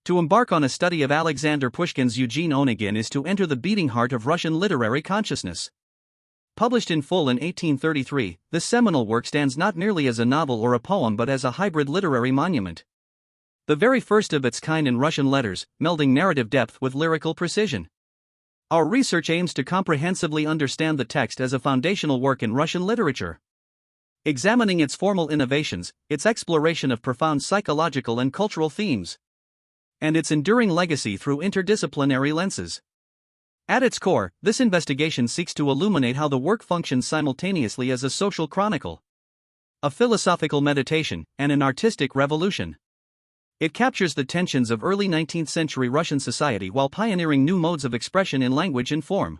To embark on a study of Alexander Pushkin's Eugene Onegin is to enter the beating heart of Russian literary consciousness. Published in full in 1833, this seminal work stands not merely as a novel or a poem but as a hybrid literary monument. The very first of its kind in Russian letters, melding narrative depth with lyrical precision. Our research aims to comprehensively understand the text as a foundational work in Russian literature, examining its formal innovations, its exploration of profound psychological and cultural themes, and its enduring legacy through interdisciplinary lenses. At its core, this investigation seeks to illuminate how the work functions simultaneously as a social chronicle, a philosophical meditation, and an artistic revolution. It captures the tensions of early 19th century Russian society while pioneering new modes of expression in language and form.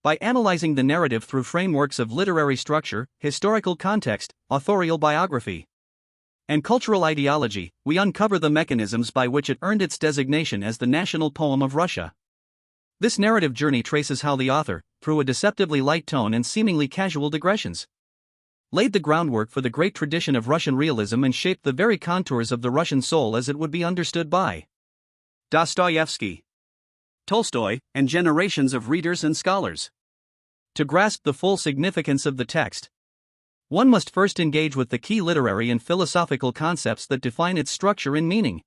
By analyzing the narrative through frameworks of literary structure, historical context, authorial biography, and cultural ideology, we uncover the mechanisms by which it earned its designation as the national poem of Russia. This narrative journey traces how the author, through a deceptively light tone and seemingly casual digressions, laid the groundwork for the great tradition of Russian realism and shaped the very contours of the Russian soul as it would be understood by Dostoyevsky, Tolstoy, and generations of readers and scholars. To grasp the full significance of the text, one must first engage with the key literary and philosophical concepts that define its structure and meaning.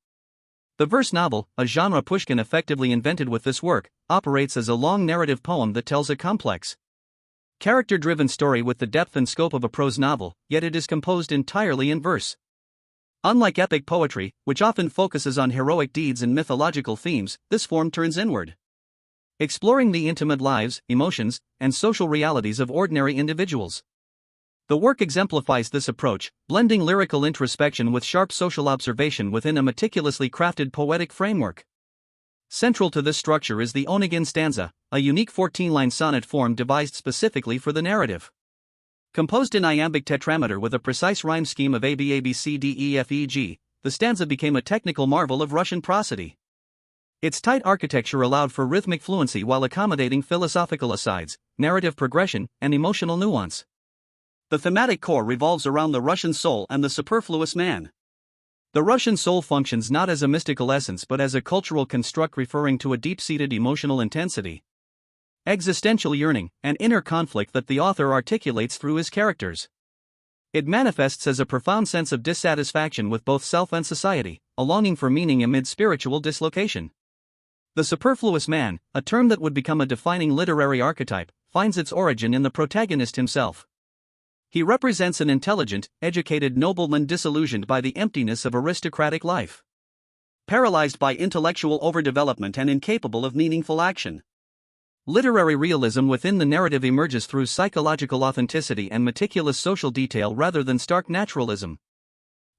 The verse novel, a genre Pushkin effectively invented with this work, operates as a long narrative poem that tells a complex, character-driven story with the depth and scope of a prose novel, yet it is composed entirely in verse. Unlike epic poetry, which often focuses on heroic deeds and mythological themes, this form turns inward, exploring the intimate lives, emotions, and social realities of ordinary individuals. The work exemplifies this approach, blending lyrical introspection with sharp social observation within a meticulously crafted poetic framework. Central to this structure is the Onegin stanza, a unique 14-line sonnet form devised specifically for the narrative. Composed in iambic tetrameter with a precise rhyme scheme of ABABCDEFEG, the stanza became a technical marvel of Russian prosody. Its tight architecture allowed for rhythmic fluency while accommodating philosophical asides, narrative progression, and emotional nuance. The thematic core revolves around the Russian soul and the superfluous man. The Russian soul functions not as a mystical essence but as a cultural construct referring to a deep-seated emotional intensity, existential yearning, and inner conflict that the author articulates through his characters. It manifests as a profound sense of dissatisfaction with both self and society, a longing for meaning amid spiritual dislocation. The superfluous man, a term that would become a defining literary archetype, finds its origin in the protagonist himself. He represents an intelligent, educated nobleman disillusioned by the emptiness of aristocratic life, paralyzed by intellectual overdevelopment and incapable of meaningful action. Literary realism within the narrative emerges through psychological authenticity and meticulous social detail rather than stark naturalism.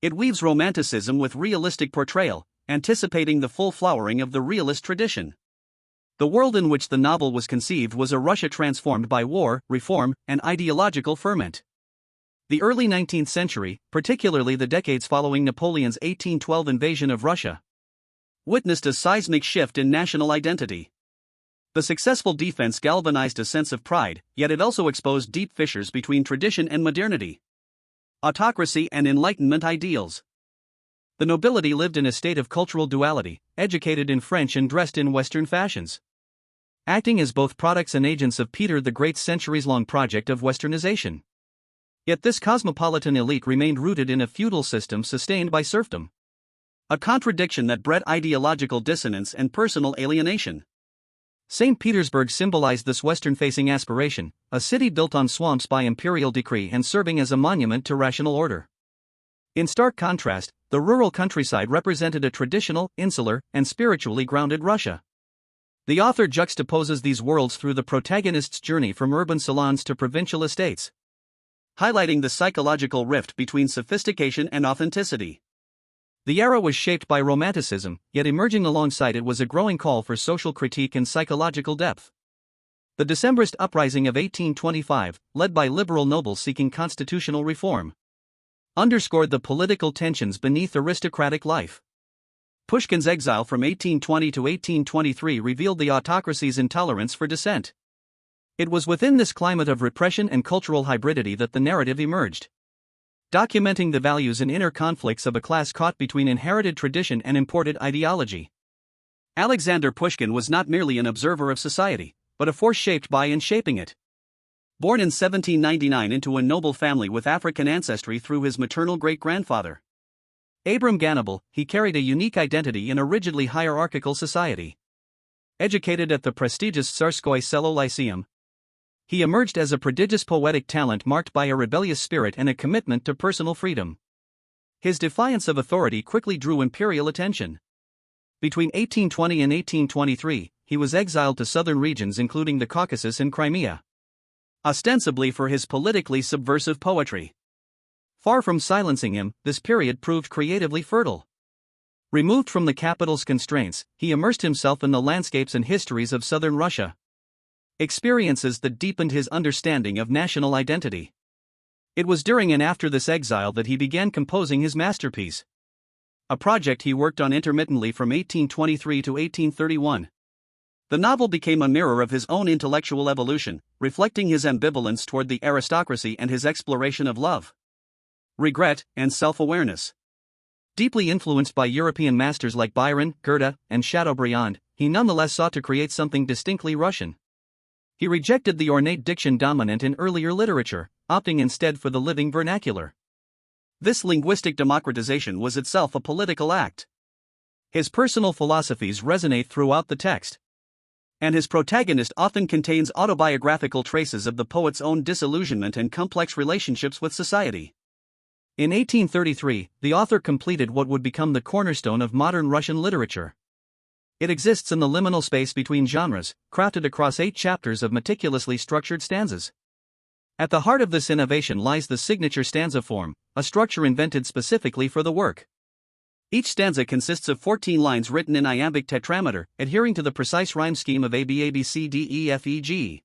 It weaves romanticism with realistic portrayal, anticipating the full flowering of the realist tradition. The world in which the novel was conceived was a Russia transformed by war, reform, and ideological ferment. The early 19th century, particularly the decades following Napoleon's 1812 invasion of Russia, witnessed a seismic shift in national identity. The successful defense galvanized a sense of pride, yet it also exposed deep fissures between tradition and modernity, autocracy and Enlightenment ideals. The nobility lived in a state of cultural duality, educated in French and dressed in Western fashions, acting as both products and agents of Peter the Great's centuries-long project of westernization. Yet this cosmopolitan elite remained rooted in a feudal system sustained by serfdom, a contradiction that bred ideological dissonance and personal alienation. St. Petersburg symbolized this western-facing aspiration, a city built on swamps by imperial decree and serving as a monument to rational order. In stark contrast, the rural countryside represented a traditional, insular, and spiritually grounded Russia. The author juxtaposes these worlds through the protagonist's journey from urban salons to provincial estates, highlighting the psychological rift between sophistication and authenticity. The era was shaped by Romanticism, yet emerging alongside it was a growing call for social critique and psychological depth. The Decembrist uprising of 1825, led by liberal nobles seeking constitutional reform, underscored the political tensions beneath aristocratic life. Pushkin's Exile from 1820 to 1823 revealed the autocracy's intolerance for dissent. It was within this climate of repression and cultural hybridity that the narrative emerged, documenting the values and inner conflicts of a class caught between inherited tradition and imported ideology. Alexander Pushkin was not merely an observer of society, but a force shaped by and shaping it. Born in 1799 into a noble family with African ancestry through his maternal great-grandfather, Abram Ganable, he carried a unique identity in a rigidly hierarchical society. Educated at the prestigious Tsarskoye Selo Lyceum, he emerged as a prodigious poetic talent marked by a rebellious spirit and a commitment to personal freedom. His defiance of authority quickly drew imperial attention. Between 1820 and 1823, he was exiled to southern regions including the Caucasus and Crimea, ostensibly for his politically subversive poetry. Far from silencing him, this period proved creatively fertile. Removed from the capital's constraints, he immersed himself in the landscapes and histories of southern Russia, experiences that deepened his understanding of national identity. It was during and after this exile that he began composing his masterpiece, a project he worked on intermittently from 1823 to 1831. The novel became a mirror of his own intellectual evolution, reflecting his ambivalence toward the aristocracy and his exploration of love, regret, and self-awareness. Deeply influenced by European masters like Byron, Goethe, and Chateaubriand, he nonetheless sought to create something distinctly Russian. He rejected the ornate diction dominant in earlier literature, opting instead for the living vernacular. This linguistic democratization was itself a political act. His personal philosophies resonate throughout the text, and his protagonist often contains autobiographical traces of the poet's own disillusionment and complex relationships with society. In 1833, the author completed what would become the cornerstone of modern Russian literature. It exists in the liminal space between genres, crafted across 8 chapters of meticulously structured stanzas. At the heart of this innovation lies the signature stanza form, a structure invented specifically for the work. Each stanza consists of 14 lines written in iambic tetrameter, adhering to the precise rhyme scheme of ABABCDEFEG.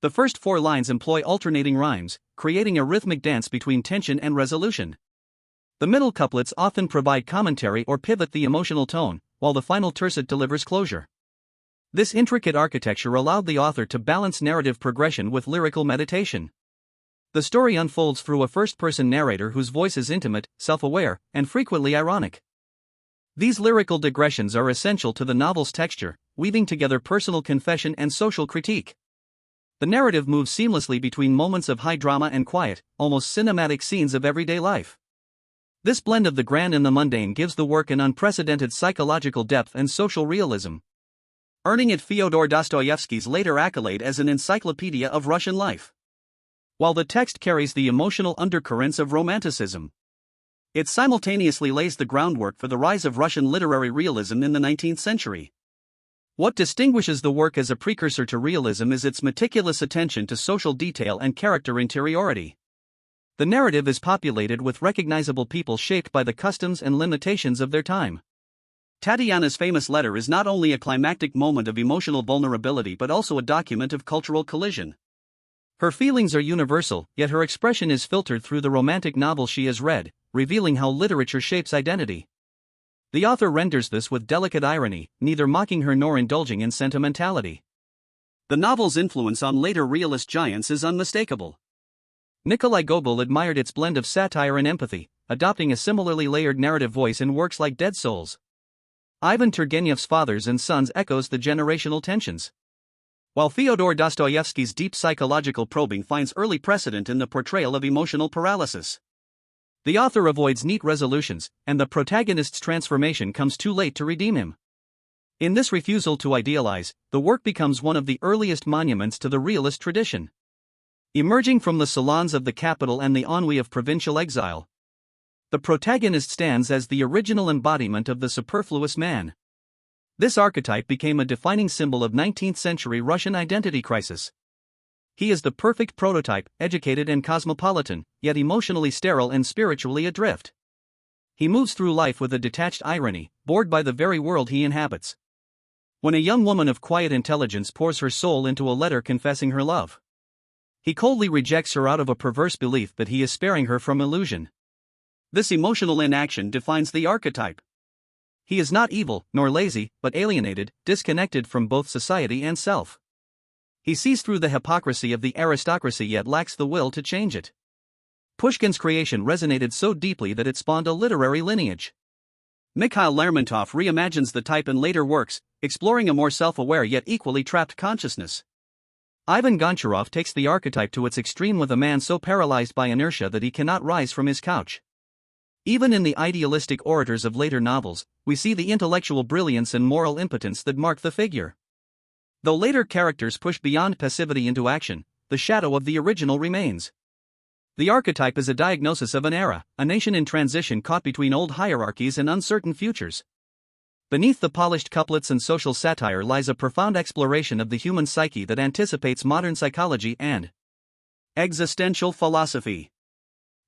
The first 4 lines employ alternating rhymes, creating a rhythmic dance between tension and resolution. The middle couplets often provide commentary or pivot the emotional tone, while the final tercet delivers closure. This intricate architecture allowed the author to balance narrative progression with lyrical meditation. The story unfolds through a first-person narrator whose voice is intimate, self-aware, and frequently ironic. These lyrical digressions are essential to the novel's texture, weaving together personal confession and social critique. The narrative moves seamlessly between moments of high drama and quiet, almost cinematic scenes of everyday life. This blend of the grand and the mundane gives the work an unprecedented psychological depth and social realism, earning it Fyodor Dostoyevsky's later accolade as an encyclopedia of Russian life. While the text carries the emotional undercurrents of Romanticism, it simultaneously lays the groundwork for the rise of Russian literary realism in the 19th century. What distinguishes the work as a precursor to realism is its meticulous attention to social detail and character interiority. The narrative is populated with recognizable people shaped by the customs and limitations of their time. Tatyana's famous letter is not only a climactic moment of emotional vulnerability but also a document of cultural collision. Her feelings are universal, yet her expression is filtered through the romantic novel she has read, revealing how literature shapes identity. The author renders this with delicate irony, neither mocking her nor indulging in sentimentality. The novel's influence on later realist giants is unmistakable. Nikolai Gogol admired its blend of satire and empathy, adopting a similarly layered narrative voice in works like Dead Souls. Ivan Turgenev's Fathers and Sons echoes the generational tensions, while Fyodor Dostoyevsky's deep psychological probing finds early precedent in the portrayal of emotional paralysis. The author avoids neat resolutions, and the protagonist's transformation comes too late to redeem him. In this refusal to idealize, the work becomes one of the earliest monuments to the realist tradition. Emerging from the salons of the capital and the ennui of provincial exile, the protagonist stands as the original embodiment of the superfluous man. This archetype became a defining symbol of 19th-century Russian identity crisis. He is the perfect prototype, educated and cosmopolitan, yet emotionally sterile and spiritually adrift. He moves through life with a detached irony, bored by the very world he inhabits. When a young woman of quiet intelligence pours her soul into a letter confessing her love, he coldly rejects her out of a perverse belief that he is sparing her from illusion. This emotional inaction defines the archetype. He is not evil, nor lazy, but alienated, disconnected from both society and self. He sees through the hypocrisy of the aristocracy yet lacks the will to change it. Pushkin's creation resonated so deeply that it spawned a literary lineage. Mikhail Lermontov reimagines the type in later works, exploring a more self-aware yet equally trapped consciousness. Ivan Goncharov takes the archetype to its extreme with a man so paralyzed by inertia that he cannot rise from his couch. Even in the idealistic orators of later novels, we see the intellectual brilliance and moral impotence that mark the figure. Though later characters push beyond passivity into action, the shadow of the original remains. The archetype is a diagnosis of an era, a nation in transition caught between old hierarchies and uncertain futures. Beneath the polished couplets and social satire lies a profound exploration of the human psyche that anticipates modern psychology and existential philosophy.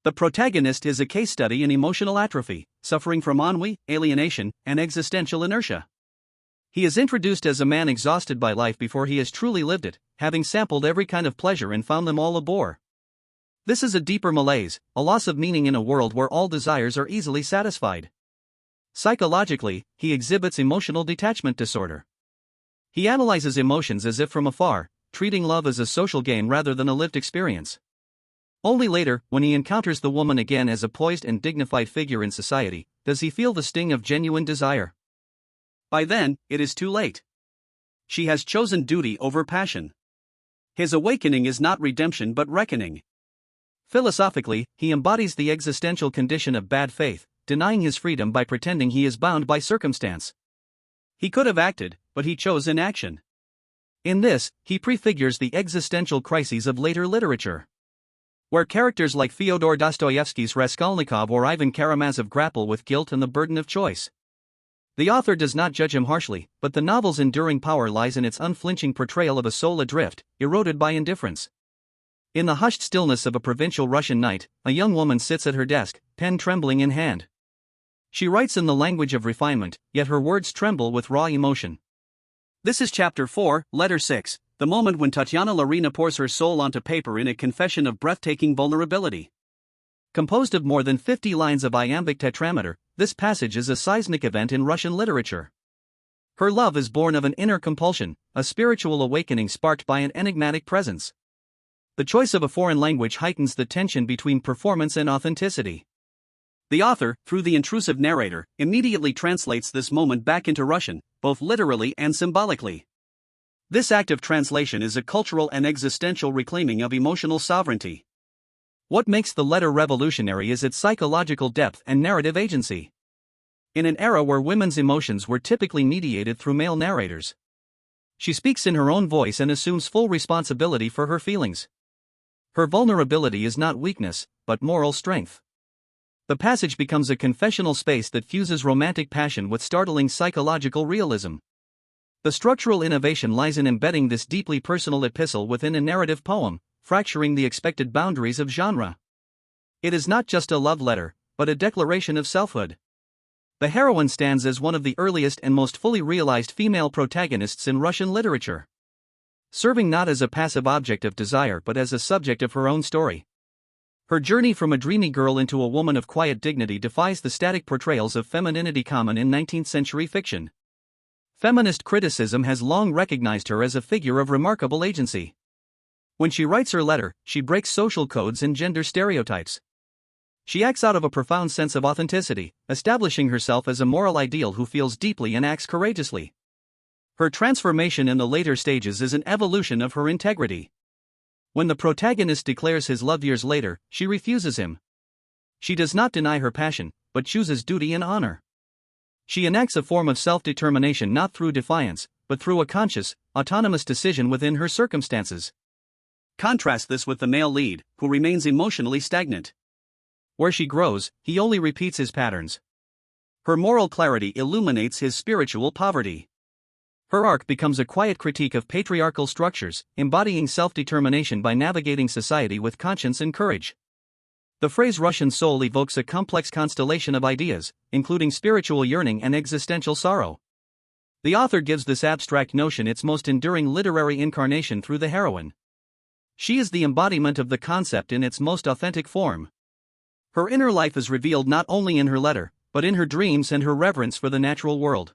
The protagonist is a case study in emotional atrophy, suffering from ennui, alienation, and existential inertia. He is introduced as a man exhausted by life before he has truly lived it, having sampled every kind of pleasure and found them all a bore. This is a deeper malaise, a loss of meaning in a world where all desires are easily satisfied. Psychologically, he exhibits emotional detachment disorder. He analyzes emotions as if from afar, treating love as a social game rather than a lived experience. Only later, when he encounters the woman again as a poised and dignified figure in society, does he feel the sting of genuine desire. By then, it is too late. She has chosen duty over passion. His awakening is not redemption but reckoning. Philosophically, he embodies the existential condition of bad faith, denying his freedom by pretending he is bound by circumstance. He could have acted, but he chose inaction. In this, he prefigures the existential crises of later literature, where characters like Fyodor Dostoyevsky's Raskolnikov or Ivan Karamazov grapple with guilt and the burden of choice. The author does not judge him harshly, but the novel's enduring power lies in its unflinching portrayal of a soul adrift, eroded by indifference. In the hushed stillness of a provincial Russian night, a young woman sits at her desk, pen trembling in hand. She writes in the language of refinement, yet her words tremble with raw emotion. This is Chapter 4, Letter 6, the moment when Tatyana Larina pours her soul onto paper in a confession of breathtaking vulnerability. Composed of more than 50 lines of iambic tetrameter, this passage is a seismic event in Russian literature. Her love is born of an inner compulsion, a spiritual awakening sparked by an enigmatic presence. The choice of a foreign language heightens the tension between performance and authenticity. The author, through the intrusive narrator, immediately translates this moment back into Russian, both literally and symbolically. This act of translation is a cultural and existential reclaiming of emotional sovereignty. What makes the letter revolutionary is its psychological depth and narrative agency. In an era where women's emotions were typically mediated through male narrators, she speaks in her own voice and assumes full responsibility for her feelings. Her vulnerability is not weakness, but moral strength. The passage becomes a confessional space that fuses romantic passion with startling psychological realism. The structural innovation lies in embedding this deeply personal epistle within a narrative poem, fracturing the expected boundaries of genre. It is not just a love letter, but a declaration of selfhood. The heroine stands as one of the earliest and most fully realized female protagonists in Russian literature, serving not as a passive object of desire but as a subject of her own story. Her journey from a dreamy girl into a woman of quiet dignity defies the static portrayals of femininity common in 19th-century fiction. Feminist criticism has long recognized her as a figure of remarkable agency. When she writes her letter, she breaks social codes and gender stereotypes. She acts out of a profound sense of authenticity, establishing herself as a moral ideal who feels deeply and acts courageously. Her transformation in the later stages is an evolution of her integrity. When the protagonist declares his love years later, she refuses him. She does not deny her passion, but chooses duty and honor. She enacts a form of self-determination not through defiance, but through a conscious, autonomous decision within her circumstances. Contrast this with the male lead, who remains emotionally stagnant. Where she grows, he only repeats his patterns. Her moral clarity illuminates his spiritual poverty. Her arc becomes a quiet critique of patriarchal structures, embodying self-determination by navigating society with conscience and courage. The phrase Russian soul evokes a complex constellation of ideas, including spiritual yearning and existential sorrow. The author gives this abstract notion its most enduring literary incarnation through the heroine. She is the embodiment of the concept in its most authentic form. Her inner life is revealed not only in her letter, but in her dreams and her reverence for the natural world.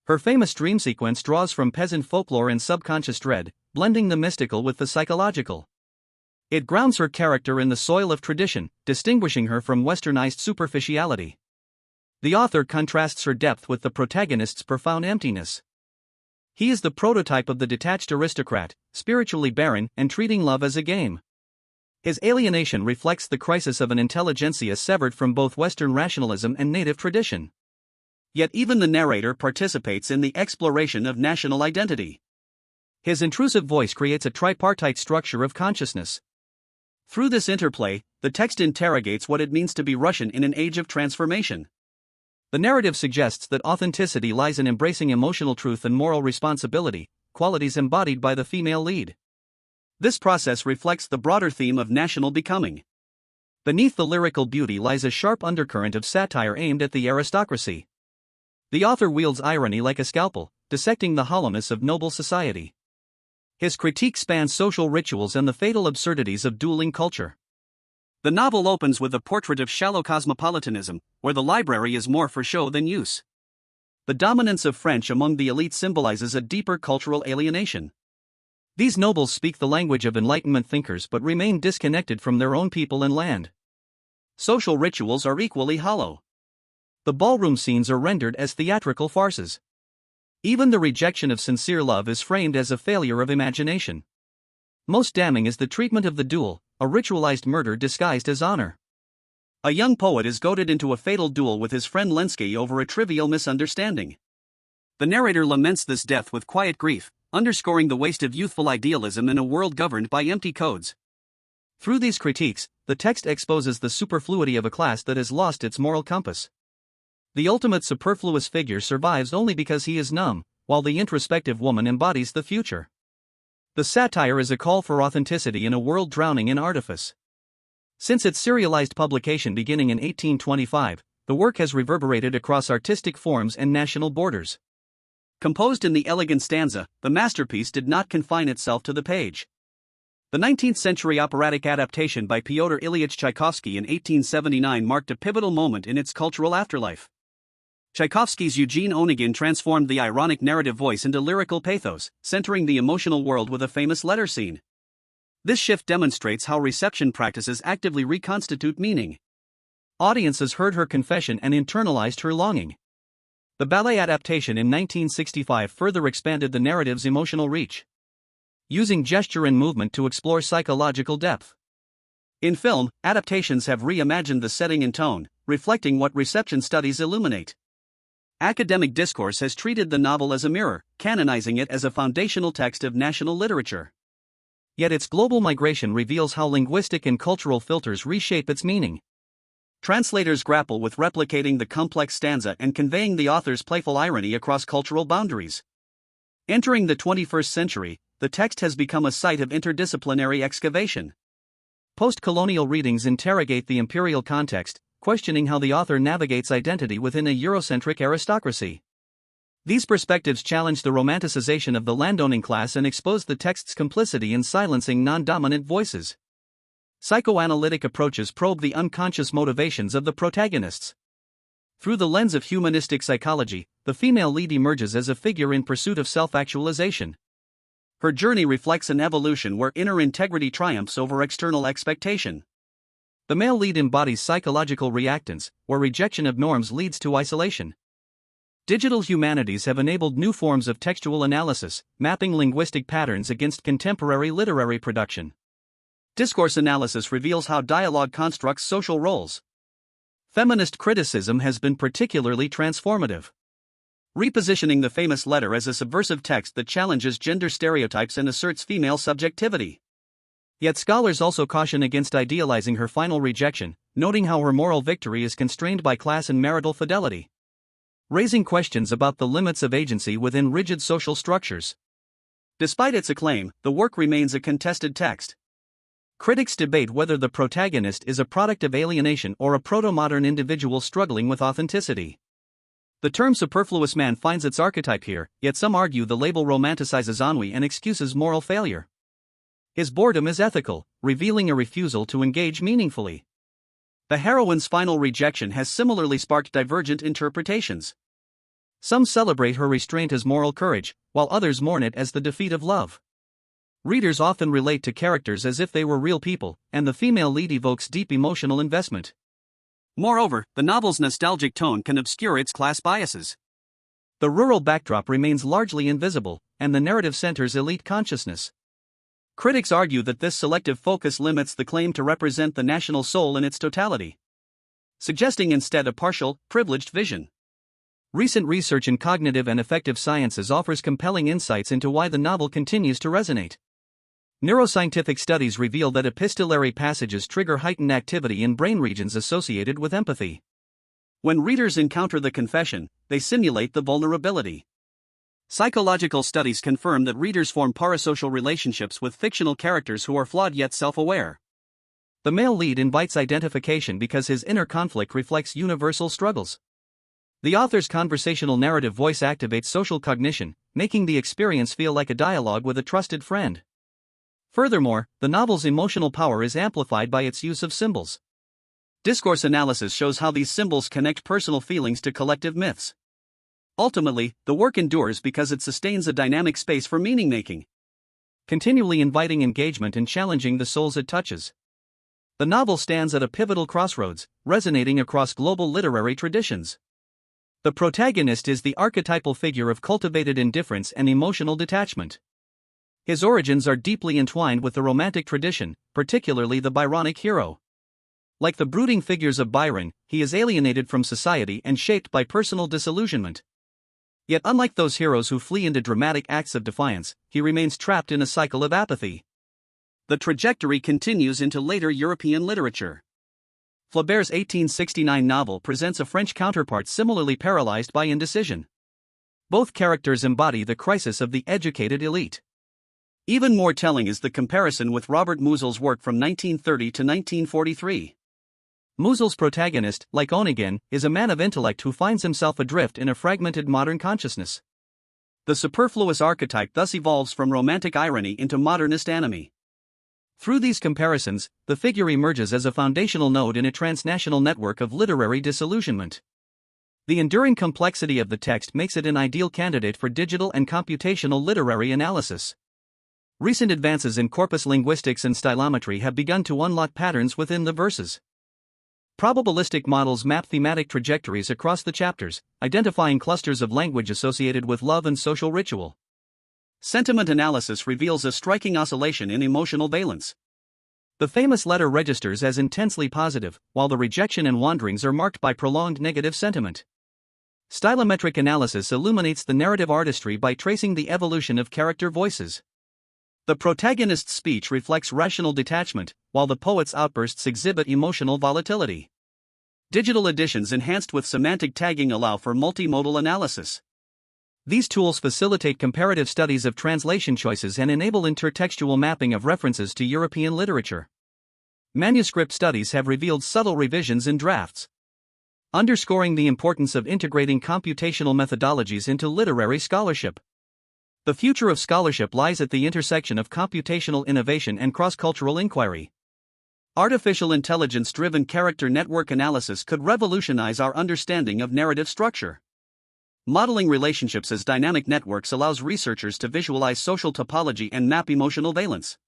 Her famous dream sequence draws from peasant folklore and subconscious dread, blending the mystical with the psychological. It grounds her character in the soil of tradition, distinguishing her from westernized superficiality. The author contrasts her depth with the protagonist's profound emptiness. He is the prototype of the detached aristocrat, spiritually barren and treating love as a game. His alienation reflects the crisis of an intelligentsia severed from both Western rationalism and native tradition. Yet even the narrator participates in the exploration of national identity. His intrusive voice creates a tripartite structure of consciousness. Through this interplay, the text interrogates what it means to be Russian in an age of transformation. The narrative suggests that authenticity lies in embracing emotional truth and moral responsibility, qualities embodied by the female lead. This process reflects the broader theme of national becoming. Beneath the lyrical beauty lies a sharp undercurrent of satire aimed at the aristocracy. The author wields irony like a scalpel, dissecting the hollowness of noble society. His critique spans social rituals and the fatal absurdities of dueling culture. The novel opens with a portrait of shallow cosmopolitanism, where the library is more for show than use. The dominance of French among the elite symbolizes a deeper cultural alienation. These nobles speak the language of Enlightenment thinkers but remain disconnected from their own people and land. Social rituals are equally hollow. The ballroom scenes are rendered as theatrical farces. Even the rejection of sincere love is framed as a failure of imagination. Most damning is the treatment of the duel, a ritualized murder disguised as honor. A young poet is goaded into a fatal duel with his friend Lenski over a trivial misunderstanding. The narrator laments this death with quiet grief, underscoring the waste of youthful idealism in a world governed by empty codes. Through these critiques, the text exposes the superfluity of a class that has lost its moral compass. The ultimate superfluous figure survives only because he is numb, while the introspective woman embodies the future. The satire is a call for authenticity in a world drowning in artifice. Since its serialized publication beginning in 1825, the work has reverberated across artistic forms and national borders. Composed in the elegant stanza, the masterpiece did not confine itself to the page. The 19th-century operatic adaptation by Pyotr Ilyich Tchaikovsky in 1879 marked a pivotal moment in its cultural afterlife. Tchaikovsky's Eugene Onegin transformed the ironic narrative voice into lyrical pathos, centering the emotional world with a famous letter scene. This shift demonstrates how reception practices actively reconstitute meaning. Audiences heard her confession and internalized her longing. The ballet adaptation in 1965 further expanded the narrative's emotional reach, using gesture and movement to explore psychological depth. In film, adaptations have reimagined the setting and tone, reflecting what reception studies illuminate. Academic discourse has treated the novel as a mirror, canonizing it as a foundational text of national literature. Yet its global migration reveals how linguistic and cultural filters reshape its meaning. Translators grapple with replicating the complex stanza and conveying the author's playful irony across cultural boundaries. Entering the 21st century, the text has become a site of interdisciplinary excavation. Postcolonial readings interrogate the imperial context, questioning how the author navigates identity within a Eurocentric aristocracy. These perspectives challenge the romanticization of the landowning class and expose the text's complicity in silencing non-dominant voices. Psychoanalytic approaches probe the unconscious motivations of the protagonists. Through the lens of humanistic psychology, the female lead emerges as a figure in pursuit of self-actualization. Her journey reflects an evolution where inner integrity triumphs over external expectation. The male lead embodies psychological reactance, where rejection of norms leads to isolation. Digital humanities have enabled new forms of textual analysis, mapping linguistic patterns against contemporary literary production. Discourse analysis reveals how dialogue constructs social roles. Feminist criticism has been particularly transformative, repositioning the famous letter as a subversive text that challenges gender stereotypes and asserts female subjectivity. Yet scholars also caution against idealizing her final rejection, noting how her moral victory is constrained by class and marital fidelity, raising questions about the limits of agency within rigid social structures. Despite its acclaim, the work remains a contested text. Critics debate whether the protagonist is a product of alienation or a proto-modern individual struggling with authenticity. The term superfluous man finds its archetype here, yet some argue the label romanticizes ennui and excuses moral failure. His boredom is ethical, revealing a refusal to engage meaningfully. The heroine's final rejection has similarly sparked divergent interpretations. Some celebrate her restraint as moral courage, while others mourn it as the defeat of love. Readers often relate to characters as if they were real people, and the female lead evokes deep emotional investment. Moreover, the novel's nostalgic tone can obscure its class biases. The rural backdrop remains largely invisible, and the narrative centers elite consciousness. Critics argue that this selective focus limits the claim to represent the national soul in its totality, suggesting instead a partial, privileged vision. Recent research in cognitive and affective sciences offers compelling insights into why the novel continues to resonate. Neuroscientific studies reveal that epistolary passages trigger heightened activity in brain regions associated with empathy. When readers encounter the confession, they simulate the vulnerability. Psychological studies confirm that readers form parasocial relationships with fictional characters who are flawed yet self-aware. The male lead invites identification because his inner conflict reflects universal struggles. The author's conversational narrative voice activates social cognition, making the experience feel like a dialogue with a trusted friend. Furthermore, the novel's emotional power is amplified by its use of symbols. Discourse analysis shows how these symbols connect personal feelings to collective myths. Ultimately, the work endures because it sustains a dynamic space for meaning-making, continually inviting engagement and challenging the souls it touches. The novel stands at a pivotal crossroads, resonating across global literary traditions. The protagonist is the archetypal figure of cultivated indifference and emotional detachment. His origins are deeply entwined with the Romantic tradition, particularly the Byronic hero. Like the brooding figures of Byron, he is alienated from society and shaped by personal disillusionment. Yet unlike those heroes who flee into dramatic acts of defiance, he remains trapped in a cycle of apathy. The trajectory continues into later European literature. Flaubert's 1869 novel presents a French counterpart similarly paralyzed by indecision. Both characters embody the crisis of the educated elite. Even more telling is the comparison with Robert Musil's work from 1930 to 1943. Musil's protagonist, like Onegin, is a man of intellect who finds himself adrift in a fragmented modern consciousness. The superfluous archetype thus evolves from romantic irony into modernist anomie. Through these comparisons, the figure emerges as a foundational node in a transnational network of literary disillusionment. The enduring complexity of the text makes it an ideal candidate for digital and computational literary analysis. Recent advances in corpus linguistics and stylometry have begun to unlock patterns within the verses. Probabilistic models map thematic trajectories across the chapters, identifying clusters of language associated with love and social ritual. Sentiment analysis reveals a striking oscillation in emotional valence. The famous letter registers as intensely positive, while the rejection and wanderings are marked by prolonged negative sentiment. Stylometric analysis illuminates the narrative artistry by tracing the evolution of character voices. The protagonist's speech reflects rational detachment, while the poet's outbursts exhibit emotional volatility. Digital editions enhanced with semantic tagging allow for multimodal analysis. These tools facilitate comparative studies of translation choices and enable intertextual mapping of references to European literature. Manuscript studies have revealed subtle revisions in drafts, underscoring the importance of integrating computational methodologies into literary scholarship. The future of scholarship lies at the intersection of computational innovation and cross-cultural inquiry. Artificial intelligence-driven character network analysis could revolutionize our understanding of narrative structure. Modeling relationships as dynamic networks allows researchers to visualize social topology and map emotional valence.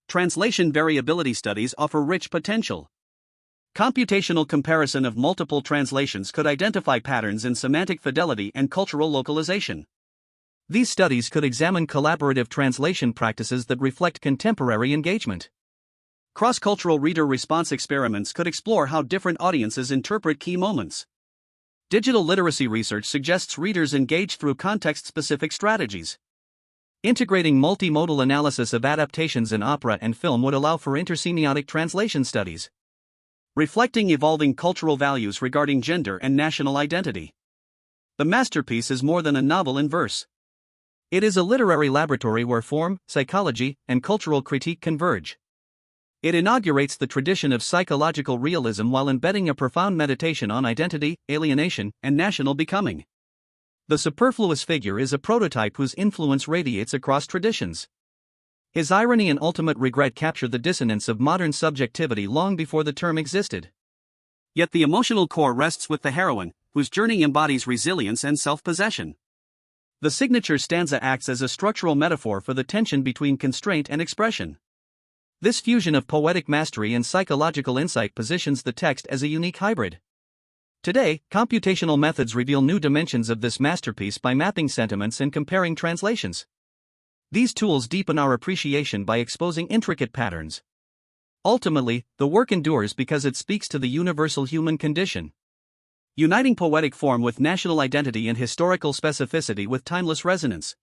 Translation variability studies offer rich potential. Computational comparison of multiple translations could identify patterns in semantic fidelity and cultural localization. These studies could examine collaborative translation practices that reflect contemporary engagement. Cross-cultural reader response experiments could explore how different audiences interpret key moments. Digital literacy research suggests readers engage through context-specific strategies. Integrating multimodal analysis of adaptations in opera and film would allow for intersemiotic translation studies, reflecting evolving cultural values regarding gender and national identity. The masterpiece is more than a novel in verse. It is a literary laboratory where form, psychology, and cultural critique converge. It inaugurates the tradition of psychological realism while embedding a profound meditation on identity, alienation, and national becoming. The superfluous figure is a prototype whose influence radiates across traditions. His irony and ultimate regret capture the dissonance of modern subjectivity long before the term existed. Yet the emotional core rests with the heroine, whose journey embodies resilience and self-possession. The signature stanza acts as a structural metaphor for the tension between constraint and expression. This fusion of poetic mastery and psychological insight positions the text as a unique hybrid. Today, computational methods reveal new dimensions of this masterpiece by mapping sentiments and comparing translations. These tools deepen our appreciation by exposing intricate patterns. Ultimately, the work endures because it speaks to the universal human condition, uniting poetic form with national identity and historical specificity with timeless resonance.